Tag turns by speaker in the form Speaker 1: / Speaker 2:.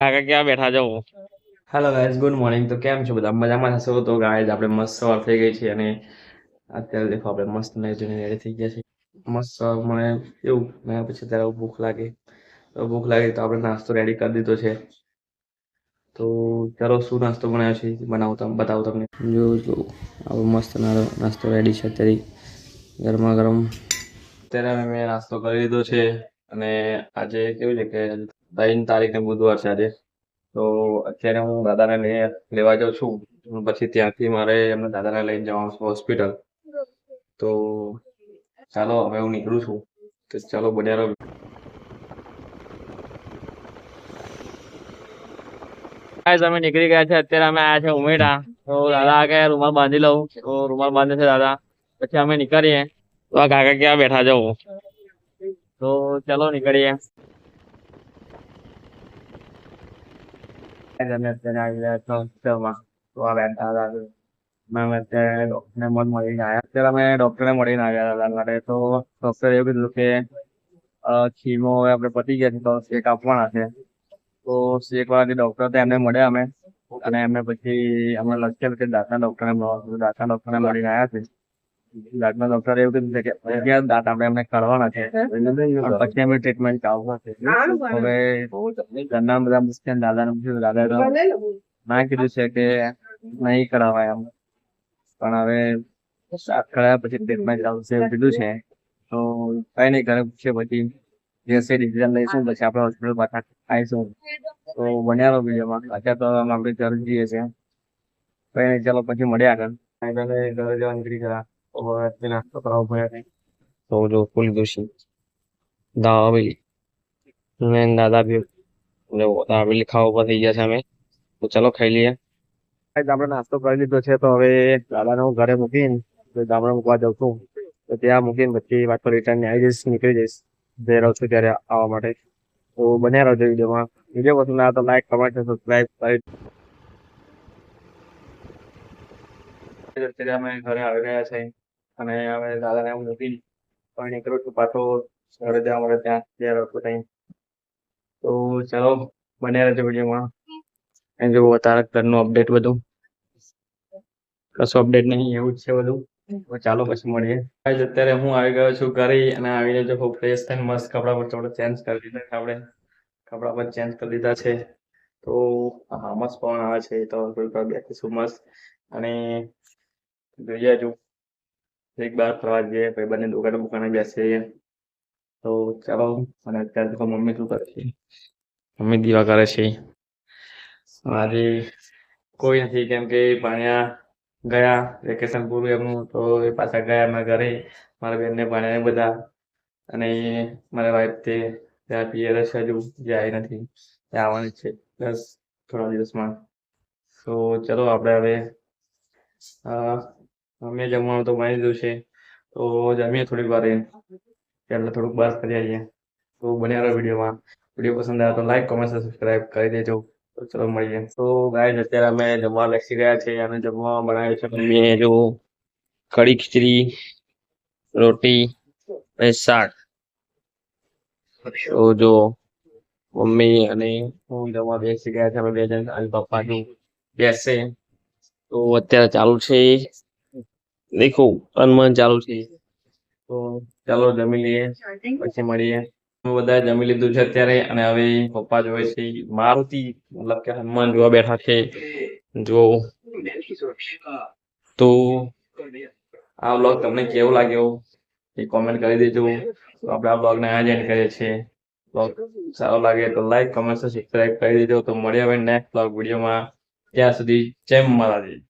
Speaker 1: કાકા ક્યાં બેઠા છો?
Speaker 2: Hello guys, good morning. તો કેમ છો બધા? મજામાં હશો તો ગાઈઝ આપણે મસ્ત સવાર થઈ ગઈ છે અને અત્યારે દેખો આપણે મસ્ત નાઈ ધોઈને રેડી થઈ ગયા છે. મસ્ત સવાર મને એવું ને પછી ત્યારે ભૂખ લાગી તો આપણે નાસ્તો રેડી કરી દીધો છે. તો ચાલો શું નાસ્તો બનાવ્યો છે બતાવું તમને. જો આપણો મસ્ત નાસ્તો રેડી છે અત્યારે ગરમા ગરમ. અત્યારે મેં નાસ્તો કરી લીધો છે અને આજે કેવું છે કે 3 તારીખ ને બુધવાર છે આજે. તો અત્યારે હું દાદાને લેવા જાઉં છું. પછી ત્યાંથી મારે એમના દાદાને લઈને જવાનું છે હોસ્પિટલ. તો ચાલો હવે હું નીકળું છું. તો ચાલો બન્યા રહો.
Speaker 1: ગાઈસ અમે નીકળી ગયા છે. અત્યારે અમે આયા છે ઉમેડા. તો દાદા કે રૂમાલ બાંધી લઉં, તો રૂમાલ બાંધે છે દાદા. પછી અમે નીકળીએ. તો આ કાકા ક્યાં બેઠા છો? તો ચલો નીકળીએ. અમે અત્યારે આવી ગયા છો હોસ્પિટલમાં. તો આ બેઠા હતા. અમે અત્યારે ડોક્ટરને મળીને આવ્યા. અત્યારે અમે ડોક્ટરને મળીને આવ્યા દાદા માટે. તો ડોક્ટરે એવું કીધું કે ખીમો હવે આપણે પતી ગયા છે તો શેક આપવાના છે. તો શેક વાળા ડોક્ટર હતા એમને મળ્યા અમે. અને એમને પછી અમે લખેલું કે દાંતના ડોક્ટરને મળવાનું. દાંતના ડોક્ટરને મળીને આવ્યા છે. દાંતના ડોક્ટરે એવું કીધું છે કે અગિયાર દાંત આપણે એમને કાઢવાના છે. અને પછી અમે ટ્રીટમેન્ટ ચાલુ થશે. હવે ઘરના બધા મુશ્કેલ દાદાને પૂછ્યું, દાદા ના કીધું છે કે નહીં કરાવાય એમ. પણ હવે સાત કરાયા પછી ટ્રીટમેન્ટ ચાલુ છે એવું કીધું છે. તો કઈ નહીં ઘરે પૂછીએ પછી જે છે ડિસિઝન લઈશું પછી આપણે હોસ્પિટલ પાછા આવીશું. તો બન્યા રહો વિડીયોમાં. અત્યારે તો આપણે ઘર જઈએ છીએ. કઈ નહીં ચાલો પછી મળ્યા આગળ. ઘરે જવા નીકળી ગયા. હવે નાસ્તો કરાવવો પડે. તો જો ફૂલ દોશી દાબેલી ને દાદા બી દાબેલી ખાવા ઉભા થઈ ગયા છે અમે. તો ચાલો ખાઈ લઈએ. આપણે નાસ્તો કરી લીધો છે તો હવે દાદાને હું ઘરે મૂકીને ગામડે મૂકવા જાઉં છું. તો ત્યાં મૂકીને પછી પાછો રિટર્ન આવી જઈશ, નીકળી જઈશ જઈ રહ્યો છું ત્યારે આવવા માટે. તો બન્યા રહેજો વિડીયોમાં. વિડીયો પસંદ આવે તો લાઈક, કમેન્ટ, સબસ્ક્રાઈબ કરી. અત્યારે અમે ઘરે આવી ગયા છે અને હવે દાદાને હું મૂકીને પણ નીકળું છું પાછો ઘરે જવા માટે. ત્યાં રહેતો ટાઈમ. તો ચાલો બન્યા રહેજો વિડીયોમાં. અને જો તારક ઘરનું અપડેટ બધું કશું અપડેટ નહીં, એવું જ છે બધું. તો ચાલો પછી મળીએ. અત્યારે હું આવી ગયો છું ઘરે અને આવીને જો ફ્રેશ થઈને મસ્ત કપડા પર થોડો ચેન્જ કરી દીધા છે આપણે. કપડા પર ચેન્જ કરી દીધા છે. તો હા મસ્ત પવન આવે છે તો થોડીક વાર બેસીશું મસ્ત. અને જોઈએ હજુ એક બાર ફરવા જઈએ ભાઈ બંને દુકાને બેસીએ. તો ચાલો. અને અત્યારે તો મમ્મી શું કરે છે? મમ્મી દીવા કરે છે. આજે કોઈ નથી કેમ કે ભણ્યા ગયા વેકેશન પૂરું એમનું. તો એ પાછા ગયા એમના ઘરે. મારા બેનને ભણ્યા બધા. અને મારા વાઈફ તે ત્યાં પિયર છે હજુ જે આવી નથી. ત્યાં આવવાની છે બસ થોડા દિવસમાં. તો ચલો આપણે હવે અમે જમવાનું તો બનાવી દીધું છે. તો જમીએ થોડીક વાર એટલે થોડુંક બહાર કરી આવીએ. તો બન્યા રહો વિડીયોમાં. વિડીયો પસંદ આવે તો લાઈક, કોમેન્ટ, સબસ્ક્રાઈબ કરી દેજો. તો ચલો મળીએ. તો ગાઈસ અત્યારે અમે જમવા બેસી ગયા છે અને જમવા બનાવ્યું છે મમ્મીએ જો કઢી ખીચડી, રોટી અને શાક. તો જો મમ્મી અને હું જમવા બેસી ગયા છે અમે બે જણ અને પપ્પા જો બેસશે. તો અત્યારે ચાલુ છે દેખો હનુમાન ચાલુ છે. તો ચાલો જમી લઈએ પછી મળીએ. અમે બધા જમી લીધું છે અત્યારે અને હવે પપ્પા જોવે છે મારુતિ, મતલબ કે હનુમાન જોવા બેઠા છે. જો તો આ બ્લોગ તમને કેવો લાગ્યો એ કોમેન્ટ કરી દેજો. તો આપણે આ બ્લોગને આ જ એન્ડ કરીએ છીએ. બ્લોગ સારો લાગે તો લાઈક, કમેન્ટ, સબસ્ક્રાઈબ કરી દેજો. તો મળીએ હવે નેક્સ્ટ બ્લોગ વિડીયોમાં. ત્યાં સુધી જય માતાજી.